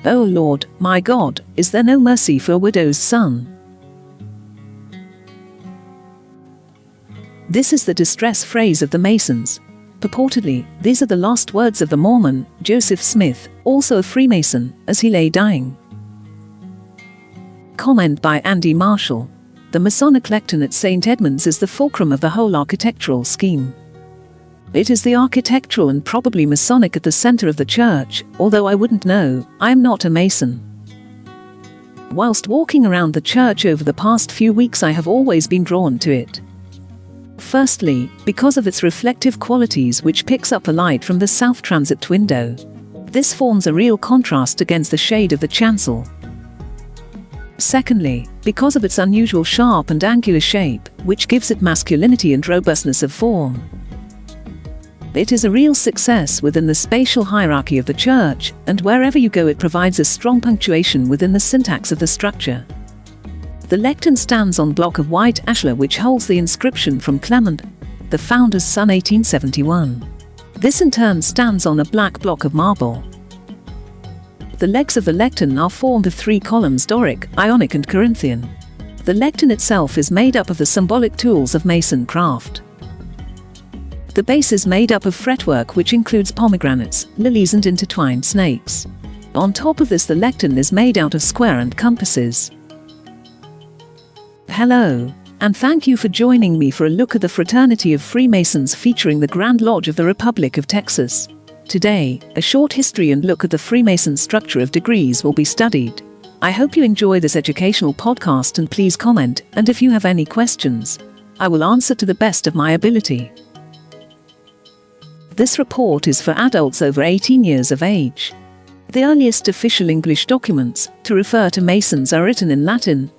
O Lord, my God, is there no mercy for a widow's son? This is the distress phrase of the Masons. Purportedly, these are the last words of the Mormon, Joseph Smith, also a Freemason, as he lay dying. Comment by Andy Marshall. The Masonic lectern at St. Edmunds is the fulcrum of the whole architectural scheme. It is the architectural and probably Masonic at the center of the church, although I wouldn't know, I am not a Mason. Whilst walking around the church over the past few weeks, I have always been drawn to it. Firstly, because of its reflective qualities, which picks up the light from the south transept window. This forms a real contrast against the shade of the chancel. Secondly, because of its unusual sharp and angular shape, which gives it masculinity and robustness of form. It is a real success within the spatial hierarchy of the church, and wherever you go it provides a strong punctuation within the syntax of the structure. The lectern stands on a block of white ashlar which holds the inscription from Clement, the founder's son, 1871. This in turn stands on a black block of marble. The legs of the lectern are formed of 3 columns: Doric, Ionic and Corinthian. The lectern itself is made up of the symbolic tools of Mason craft. The base is made up of fretwork which includes pomegranates, lilies and intertwined snakes. On top of this, the lectern is made out of square and compasses. Hello, and thank you for joining me for a look at the Fraternity of Freemasons featuring the Grand Lodge of the Republic of Texas. Today, a short history and look at the Freemason structure of degrees will be studied. I hope you enjoy this educational podcast, and please comment, and if you have any questions, I will answer to the best of my ability. This report is for adults over 18 years of age. The earliest official English documents to refer to Masons are written in Latin.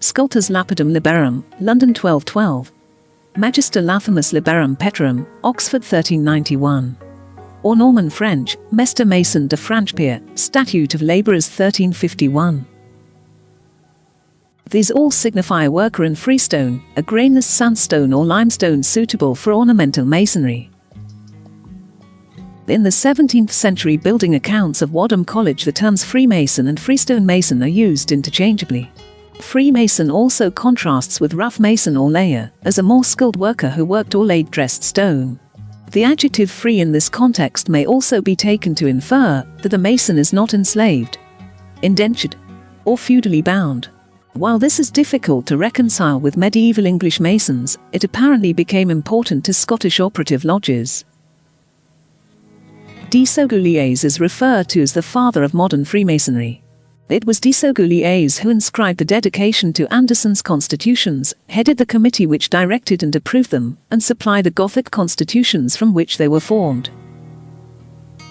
Sculptors Lapidum Liberum, London 1212. Magister Lathamus Liberum Petrum, Oxford 1391. Or Norman French, Mester Mason de Franchepierre, Statute of Labourers 1351. These all signify a worker in freestone, a grainless sandstone or limestone suitable for ornamental masonry. In the 17th century building accounts of Wadham College, the terms Freemason and Freestone Mason are used interchangeably. Freemason also contrasts with rough mason or layer, as a more skilled worker who worked or laid dressed stone. The adjective free in this context may also be taken to infer that a mason is not enslaved, indentured, or feudally bound. While this is difficult to reconcile with medieval English masons, it apparently became important to Scottish operative lodges. De Sauguliers is referred to as the father of modern Freemasonry. It was de Sauguliers who inscribed the dedication to Anderson's constitutions, headed the committee which directed and approved them, and supplied the Gothic constitutions from which they were formed.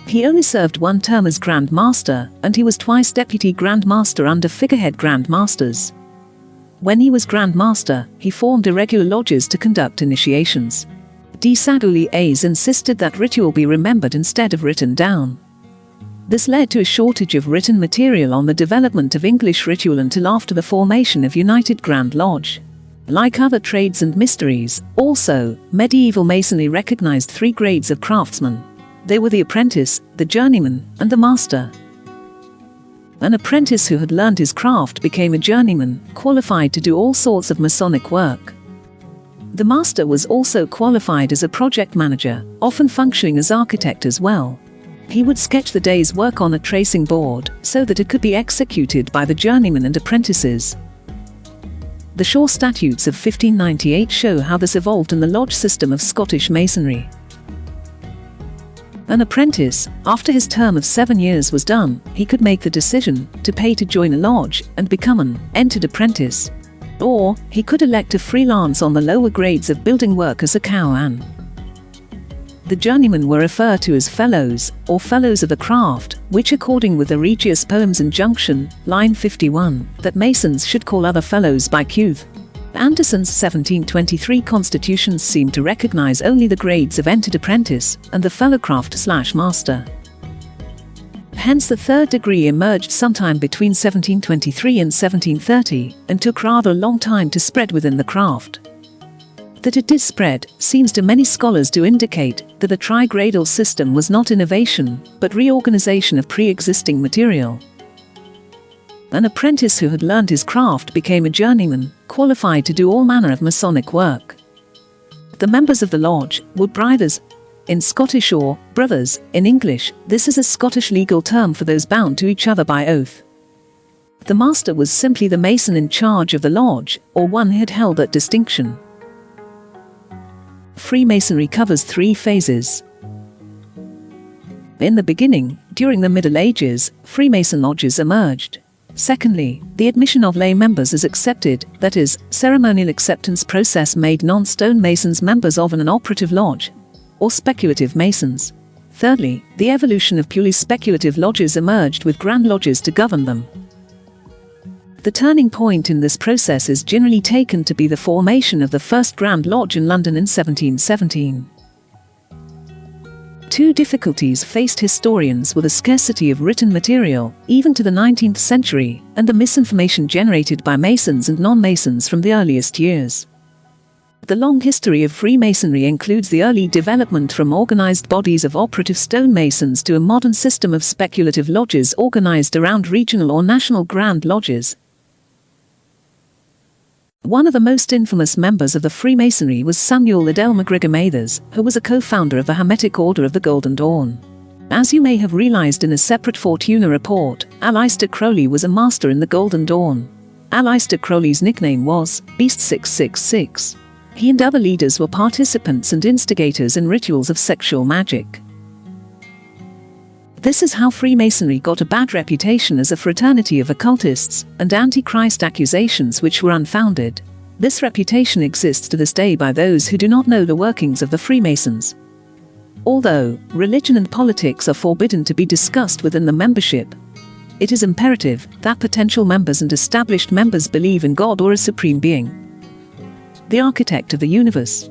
He only served 1 term as Grand Master, and he was twice Deputy Grand Master under figurehead Grand Masters. When he was Grand Master, he formed irregular lodges to conduct initiations. De Sauguliers insisted that ritual be remembered instead of written down. This led to a shortage of written material on the development of English ritual until after the formation of United Grand Lodge. Like other trades and mysteries, also, medieval Masonry recognized 3 grades of craftsmen. They were the apprentice, the journeyman, and the master. An apprentice who had learned his craft became a journeyman, qualified to do all sorts of Masonic work. The master was also qualified as a project manager, often functioning as architect as well. He would sketch the day's work on a tracing board, so that it could be executed by the journeymen and apprentices. The Shaw Statutes of 1598 show how this evolved in the lodge system of Scottish Masonry. An apprentice, after his term of 7 years was done, he could make the decision to pay to join a lodge and become an entered apprentice. Or, he could elect to freelance on the lower grades of building work as a cowan. The journeymen were referred to as fellows, or fellows of the craft, which according with the Regius Poems Injunction, line 51, that masons should call other fellows by Qth. Anderson's 1723 constitutions seem to recognize only the grades of entered apprentice and the fellowcraft/master. Hence the 3rd degree emerged sometime between 1723 and 1730, and took rather a long time to spread within the craft. That it did spread seems to many scholars to indicate that the trigradal system was not innovation, but reorganization of pre-existing material. An apprentice who had learned his craft became a journeyman, qualified to do all manner of Masonic work. The members of the lodge were brothers in Scottish, or brothers in English. This is a Scottish legal term for those bound to each other by oath. The master was simply the Mason in charge of the lodge, or one who had held that distinction. Freemasonry covers 3 phases. In the beginning, during the Middle Ages, Freemason lodges emerged. Secondly, the admission of lay members is accepted, that is, ceremonial acceptance process made non-stonemasons members of an operative lodge, or speculative masons. Thirdly, the evolution of purely speculative lodges emerged with grand lodges to govern them. The turning point in this process is generally taken to be the formation of the first Grand Lodge in London in 1717. 2 difficulties faced historians were the scarcity of written material, even to the 19th century, and the misinformation generated by Masons and non-Masons from the earliest years. The long history of Freemasonry includes the early development from organized bodies of operative stonemasons to a modern system of speculative lodges organized around regional or national grand lodges. One of the most infamous members of the Freemasonry was Samuel Liddell MacGregor Mathers, who was a co-founder of the Hermetic Order of the Golden Dawn. As you may have realized in a separate Fortuna Report, Aleister Crowley was a master in the Golden Dawn. Aleister Crowley's nickname was Beast 666. He and other leaders were participants and instigators in rituals of sexual magic. This is how Freemasonry got a bad reputation as a fraternity of occultists and antichrist accusations which were unfounded. This reputation exists to this day by those who do not know the workings of the Freemasons. Although religion and politics are forbidden to be discussed within the membership, it is imperative that potential members and established members believe in God or a supreme being, the architect of the universe.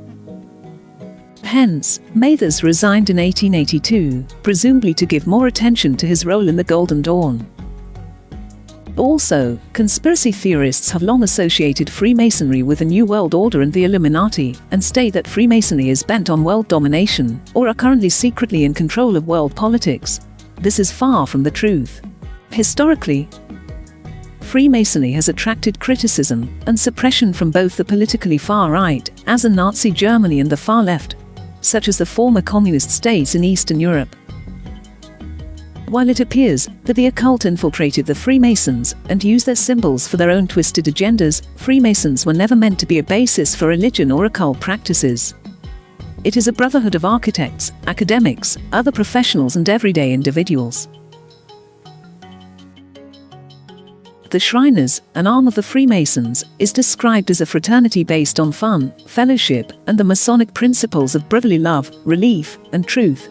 Hence, Mathers resigned in 1882, presumably to give more attention to his role in the Golden Dawn. Also, conspiracy theorists have long associated Freemasonry with the New World Order and the Illuminati, and state that Freemasonry is bent on world domination, or are currently secretly in control of world politics. This is far from the truth. Historically, Freemasonry has attracted criticism and suppression from both the politically far right, as in Nazi Germany, and the far left, such as the former communist states in Eastern Europe. While it appears that the occult infiltrated the Freemasons and used their symbols for their own twisted agendas, Freemasons were never meant to be a basis for religion or occult practices. It is a brotherhood of architects, academics, other professionals and everyday individuals. The Shriners, an arm of the Freemasons, is described as a fraternity based on fun, fellowship, and the Masonic principles of brotherly love, relief, and truth.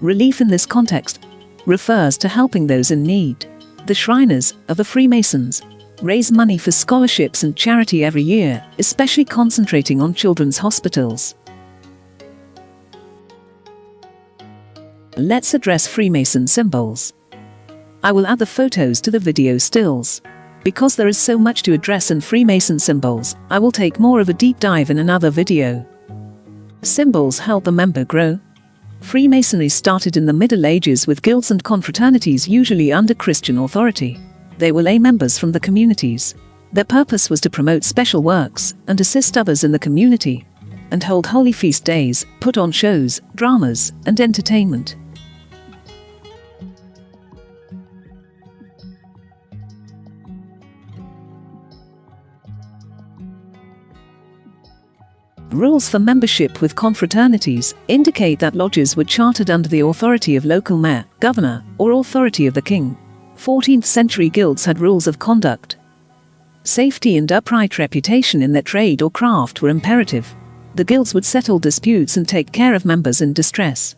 Relief in this context refers to helping those in need. The Shriners of the Freemasons raise money for scholarships and charity every year, especially concentrating on children's hospitals. Let's address Freemason symbols. I will add the photos to the video stills. Because there is so much to address in Freemason symbols, I will take more of a deep dive in another video. Symbols help the member grow. Freemasonry started in the Middle Ages with guilds and confraternities, usually under Christian authority. They were lay members from the communities. Their purpose was to promote special works and assist others in the community, and hold holy feast days, put on shows, dramas, and entertainment. Rules for membership with confraternities indicate that lodges were chartered under the authority of local mayor, governor, or authority of the king. 14th century guilds had rules of conduct. Safety and upright reputation in their trade or craft were imperative. The guilds would settle disputes and take care of members in distress.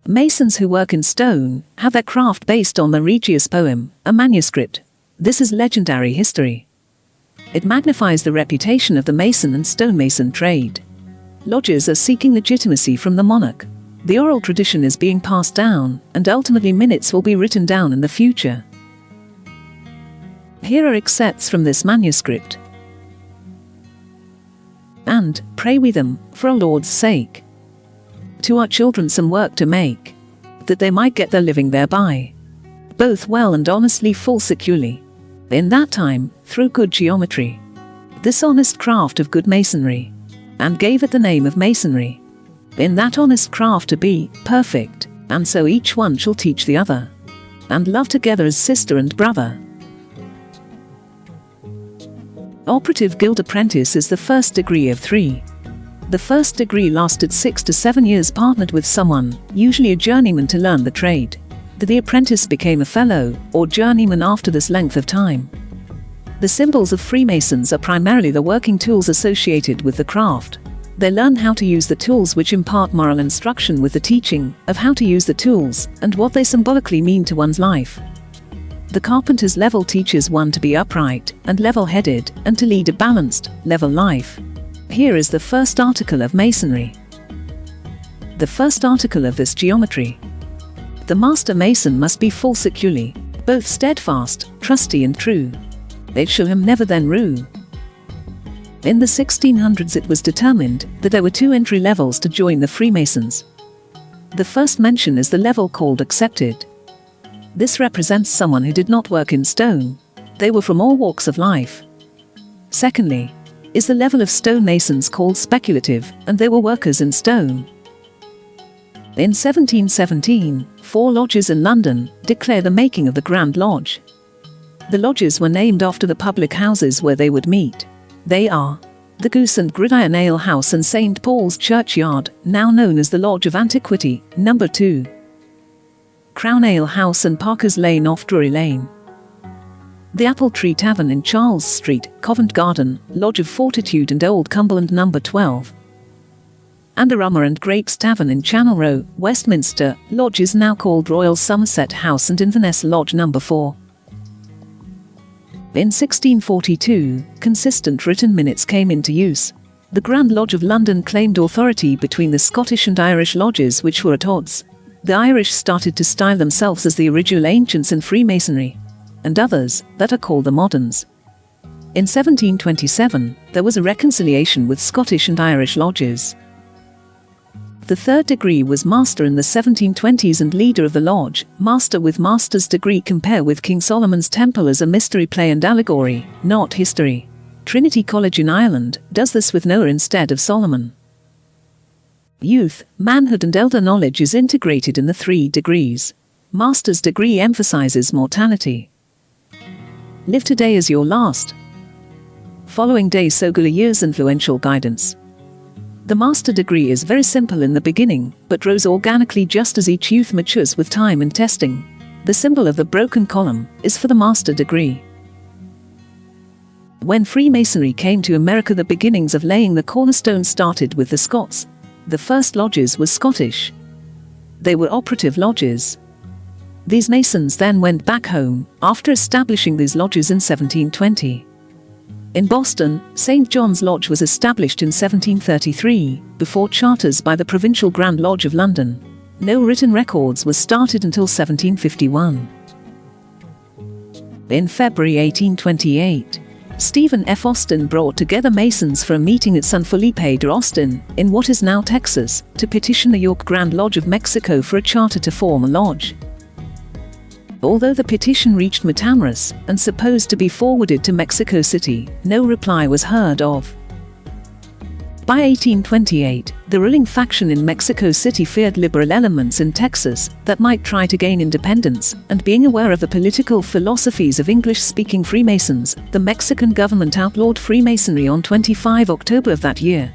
Masons who work in stone have their craft based on the Regius poem, a manuscript. This is legendary history. It magnifies the reputation of the mason and stonemason trade. Lodges are seeking legitimacy from the monarch. The oral tradition is being passed down, and ultimately minutes will be written down in the future. Here are excerpts from this manuscript. And pray we them, for our Lord's sake, to our children some work to make, that they might get their living thereby. both well and honestly fall securely. In that time, through good geometry, this honest craft of good masonry, and gave it the name of masonry. In that honest craft to be perfect, and so each one shall teach the other, and love together as sister and brother. Operative Guild Apprentice is the first degree of 3. The first degree lasted 6 to 7 years, partnered with someone, usually a journeyman, to learn the trade. The apprentice became a fellow, or journeyman, after this length of time. The symbols of Freemasons are primarily the working tools associated with the craft. They learn how to use the tools, which impart moral instruction with the teaching of how to use the tools, and what they symbolically mean to one's life. The carpenter's level teaches one to be upright and level-headed, and to lead a balanced, level life. Here is the first article of Masonry. The first article of this geometry. The master mason must be full securely, both steadfast, trusty and true. It shall him never then rue. In the 1600s it was determined that there were 2 entry levels to join the Freemasons. The first mention is the level called accepted. This represents someone who did not work in stone. They were from all walks of life. Secondly, is the level of stonemasons called speculative, and they were workers in stone. In 1717, 4 lodges in London declare the making of the Grand Lodge. The lodges were named after the public houses where they would meet. They are the Goose and Gridiron Ale House and St. Paul's Churchyard, now known as the Lodge of Antiquity, No. 2. Crown Ale House and Parker's Lane off Drury Lane. The Apple Tree Tavern in Charles Street, Covent Garden, Lodge of Fortitude and Old Cumberland, No. 12. And the Rummer and Grapes Tavern in Channel Row, Westminster, Lodge is now called Royal Somerset House and Inverness Lodge No. 4. In 1642, consistent written minutes came into use. The Grand Lodge of London claimed authority between the Scottish and Irish lodges, which were at odds. The Irish started to style themselves as the original ancients in Freemasonry, and others that are called the moderns. In 1727, there was a reconciliation with Scottish and Irish lodges. The third degree was Master in the 1720s and leader of the lodge. Master with Master's degree compare with King Solomon's Temple as a mystery play and allegory, not history. Trinity College in Ireland does this with Noah instead of Solomon. Youth, manhood and elder knowledge is integrated in the 3 degrees. Master's degree emphasizes mortality. Live today as your last. Following day Sogula year's influential guidance. The master degree is very simple in the beginning, but grows organically just as each youth matures with time and testing. The symbol of the broken column is for the master degree. When Freemasonry came to America, the beginnings of laying the cornerstone started with the Scots. The first lodges were Scottish. They were operative lodges. These Masons then went back home, after establishing these lodges in 1720. In Boston, St. John's Lodge was established in 1733, before charters by the Provincial Grand Lodge of London. No written records were started until 1751. In February 1828, Stephen F. Austin brought together Masons for a meeting at San Felipe de Austin, in what is now Texas, to petition the York Grand Lodge of Mexico for a charter to form a lodge. Although the petition reached Matamoros and supposed to be forwarded to Mexico City, no reply was heard of. By 1828, the ruling faction in Mexico City feared liberal elements in Texas that might try to gain independence, and being aware of the political philosophies of English-speaking Freemasons, the Mexican government outlawed Freemasonry on 25 October of that year.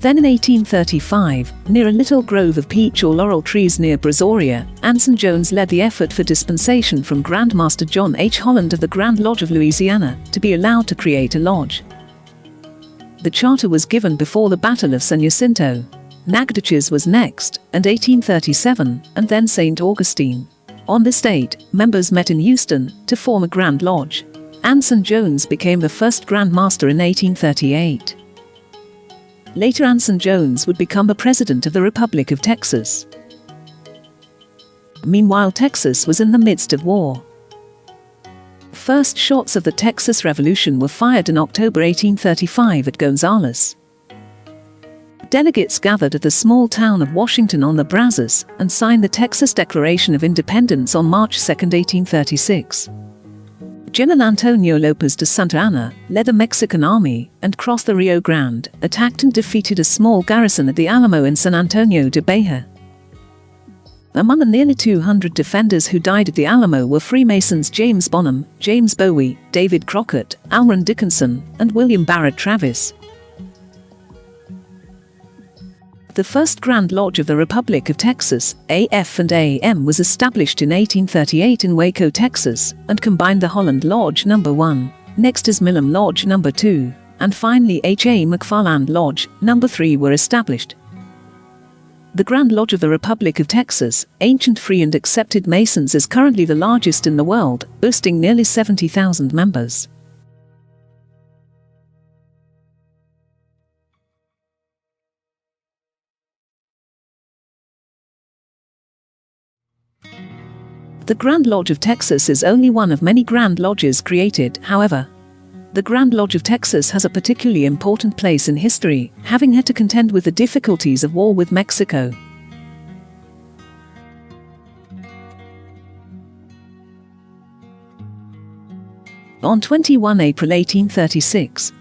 Then in 1835, near a little grove of peach or laurel trees near Brazoria, Anson Jones led the effort for dispensation from Grandmaster John H. Holland of the Grand Lodge of Louisiana to be allowed to create a lodge. The charter was given before the Battle of San Jacinto. Nacogdoches was next, and 1837, and then St. Augustine. On this date, members met in Houston to form a Grand Lodge. Anson Jones became the first Grand Master in 1838. Later Anson Jones would become the President of the Republic of Texas. Meanwhile, Texas was in the midst of war. First shots of the Texas Revolution were fired in October 1835 at Gonzales. Delegates gathered at the small town of Washington on the Brazos and signed the Texas Declaration of Independence on March 2, 1836. General Antonio Lopez de Santa Anna led the Mexican army and crossed the Rio Grande, attacked and defeated a small garrison at the Alamo in San Antonio de Bahia. Among the nearly 200 defenders who died at the Alamo were Freemasons James Bonham, James Bowie, David Crockett, Alron Dickinson, and William Barrett Travis. The first Grand Lodge of the Republic of Texas, AF&AM, was established in 1838 in Waco, Texas, and combined the Holland Lodge No. 1, next is Milam Lodge No. 2, and finally H.A. McFarland Lodge No. 3 were established. The Grand Lodge of the Republic of Texas, ancient free and accepted Masons, is currently the largest in the world, boasting nearly 70,000 members. The Grand Lodge of Texas is only one of many Grand Lodges created, however. The Grand Lodge of Texas has a particularly important place in history, having had to contend with the difficulties of war with Mexico. On 21 April 1836,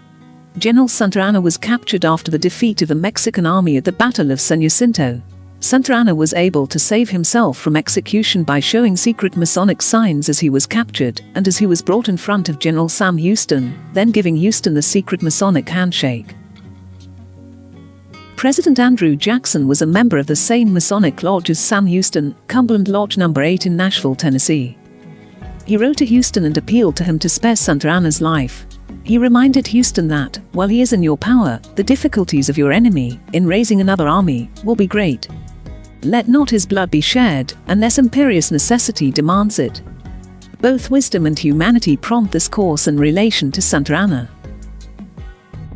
General Santa Anna was captured after the defeat of the Mexican army at the Battle of San Jacinto. Santa Anna was able to save himself from execution by showing secret Masonic signs as he was captured, and as he was brought in front of General Sam Houston, then giving Houston the secret Masonic handshake. President Andrew Jackson was a member of the same Masonic lodge as Sam Houston, Cumberland Lodge No. 8 in Nashville, Tennessee. He wrote to Houston and appealed to him to spare Santa Anna's life. He reminded Houston that, while he is in your power, the difficulties of your enemy, in raising another army, will be great. Let not his blood be shed, unless imperious necessity demands it. Both wisdom and humanity prompt this course in relation to Santa Anna.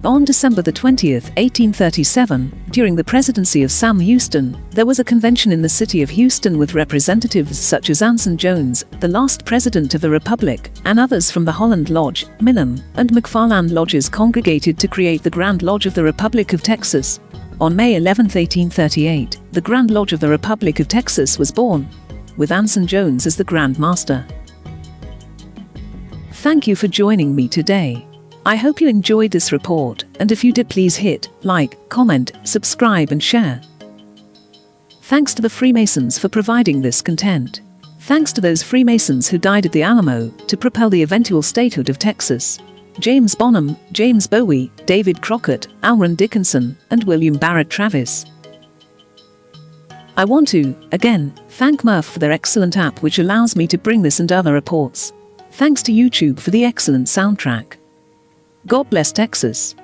On December 20, 1837, during the presidency of Sam Houston, there was a convention in the city of Houston with representatives such as Anson Jones, the last president of the Republic, and others from the Holland Lodge, Milam, and McFarland Lodges congregated to create the Grand Lodge of the Republic of Texas. On May 11, 1838, the Grand Lodge of the Republic of Texas was born, with Anson Jones as the Grand Master. Thank you for joining me today. I hope you enjoyed this report, and if you did, please hit like, comment, subscribe and share. Thanks to the Freemasons for providing this content. Thanks to those Freemasons who died at the Alamo to propel the eventual statehood of Texas. James Bonham, James Bowie, David Crockett, Alron Dickinson, and William Barrett Travis. I want to, again, thank Murph for their excellent app which allows me to bring this and other reports. Thanks to YouTube for the excellent soundtrack. God bless Texas.